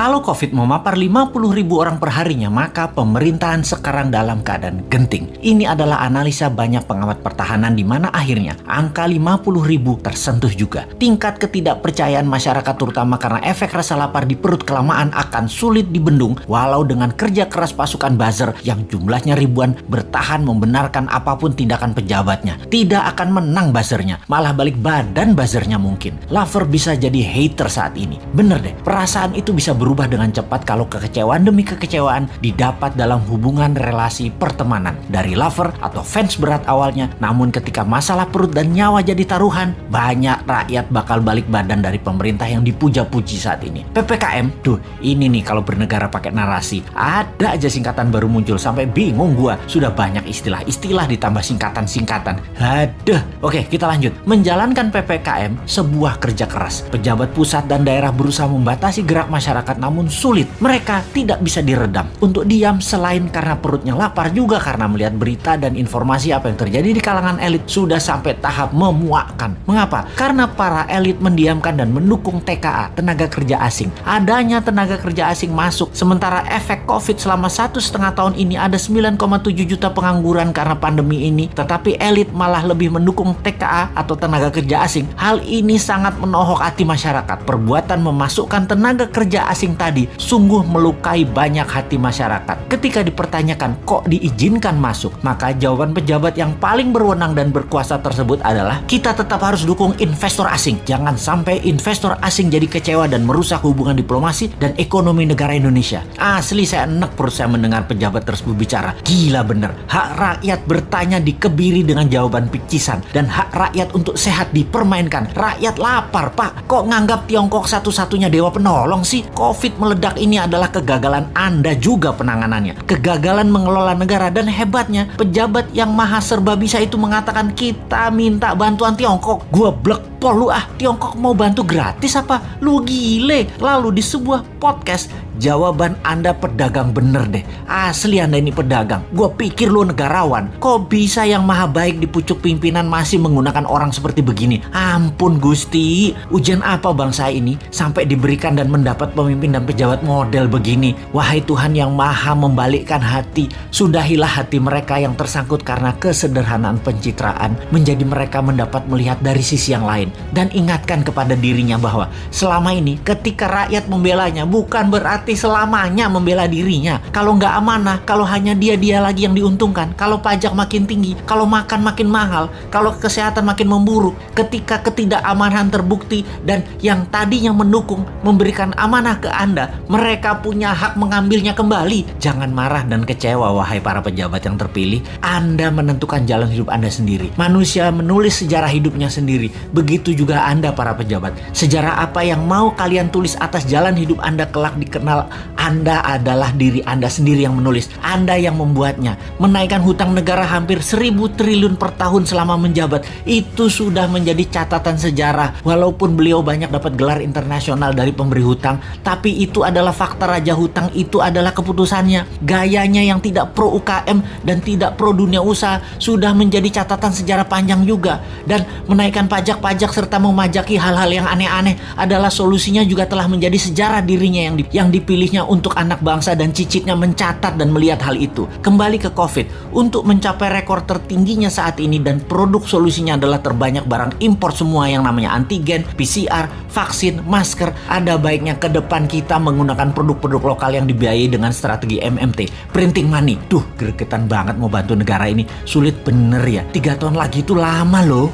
Kalau COVID memapar 50.000 orang per harinya, maka pemerintahan sekarang dalam keadaan genting. Ini adalah analisa banyak pengamat pertahanan di mana akhirnya angka 50.000 tersentuh juga. Tingkat ketidakpercayaan masyarakat terutama karena efek rasa lapar di perut kelamaan akan sulit dibendung walau dengan kerja keras pasukan buzzer yang jumlahnya ribuan bertahan membenarkan apapun tindakan pejabatnya. Tidak akan menang buzzernya, malah balik badan buzzernya mungkin. Lover bisa jadi hater saat ini. Bener deh, perasaan itu bisa berubah dengan cepat kalau kekecewaan demi kekecewaan didapat dalam hubungan relasi pertemanan. Dari lover atau fans berat awalnya, namun ketika masalah perut dan nyawa jadi taruhan, banyak rakyat bakal balik badan dari pemerintah yang dipuja-puji saat ini. PPKM, tuh ini nih kalau bernegara pakai narasi. Ada aja singkatan baru muncul sampai bingung gua. Sudah banyak istilah-istilah ditambah singkatan-singkatan. Aduh. Oke, kita lanjut. Menjalankan PPKM sebuah kerja keras. Pejabat pusat dan daerah berusaha membatasi gerak masyarakat namun sulit. Mereka tidak bisa diredam untuk diam selain karena perutnya lapar juga karena melihat berita dan informasi apa yang terjadi di kalangan elit sudah sampai tahap memuakkan. Mengapa? Karena para elit mendiamkan dan mendukung TKA, tenaga kerja asing. Adanya tenaga kerja asing masuk sementara efek COVID selama 1,5 tahun ini ada 9,7 juta pengangguran karena pandemi ini, tetapi elit malah lebih mendukung TKA atau tenaga kerja asing. Hal ini sangat menohok hati masyarakat. Perbuatan memasukkan tenaga kerja asing tadi sungguh melukai banyak hati masyarakat. Ketika dipertanyakan kok diizinkan masuk, maka jawaban pejabat yang paling berwenang dan berkuasa tersebut adalah kita tetap harus dukung investor asing. Jangan sampai investor asing jadi kecewa dan merusak hubungan diplomasi dan ekonomi negara Indonesia. Asli saya enek perut saya mendengar pejabat tersebut bicara. Gila bener. Hak rakyat bertanya dikebiri dengan jawaban picisan dan hak rakyat untuk sehat dipermainkan. Rakyat lapar, Pak. Kok nganggap Tiongkok satu-satunya dewa penolong sih? COVID meledak ini adalah kegagalan Anda juga penanganannya. Kegagalan mengelola negara dan hebatnya pejabat yang maha serba bisa itu mengatakan kita minta bantuan Tiongkok. Gua blek pol lu ah. Tiongkok mau bantu gratis apa? Lu gile. Lalu di sebuah podcast jawaban Anda pedagang bener deh. Asli Anda ini pedagang. Gue pikir lu negarawan. Kok bisa yang maha baik di pucuk pimpinan masih menggunakan orang seperti begini? Ampun Gusti. Ujian apa bangsa ini sampai diberikan dan mendapat pemimpin dan pejabat model begini? Wahai Tuhan yang maha membalikkan hati, sudahilah hati mereka yang tersangkut karena kesederhanaan pencitraan menjadi mereka mendapat melihat dari sisi yang lain. Dan ingatkan kepada dirinya bahwa selama ini ketika rakyat membelanya bukan berarti selamanya membela dirinya. Kalau nggak amanah, kalau hanya dia lagi yang diuntungkan, kalau pajak makin tinggi, kalau makan makin mahal, kalau kesehatan makin memburuk, ketika ketidakamanan terbukti dan yang tadinya mendukung memberikan amanah ke Anda, mereka punya hak mengambilnya kembali. Jangan marah dan kecewa wahai para pejabat yang terpilih. Anda menentukan jalan hidup Anda sendiri. Manusia menulis sejarah hidupnya sendiri. Begitu juga Anda para pejabat. Sejarah apa yang mau kalian tulis atas jalan hidup Anda kelak dikenal Anda adalah diri Anda sendiri yang menulis. Anda yang membuatnya. Menaikkan hutang negara hampir 1.000 triliun per tahun selama menjabat. Itu sudah menjadi catatan sejarah. Walaupun beliau banyak dapat gelar internasional dari pemberi hutang, tapi itu adalah fakta raja hutang, itu adalah keputusannya. Gayanya yang tidak pro UKM dan tidak pro dunia usaha sudah menjadi catatan sejarah panjang juga. Dan menaikkan pajak-pajak serta memajaki hal-hal yang aneh-aneh adalah solusinya juga telah menjadi sejarah dirinya yang dipilihnya untuk anak bangsa dan cicitnya mencatat dan melihat hal itu. Kembali ke COVID, untuk mencapai rekor tertingginya saat ini dan produk solusinya adalah terbanyak barang impor semua yang namanya antigen, PCR, vaksin, masker. Ada baiknya ke depan kita menggunakan produk-produk lokal yang dibiayai dengan strategi MMT, printing money. Duh, gregetan banget mau bantu negara ini. Sulit bener ya. 3 tahun lagi itu lama loh.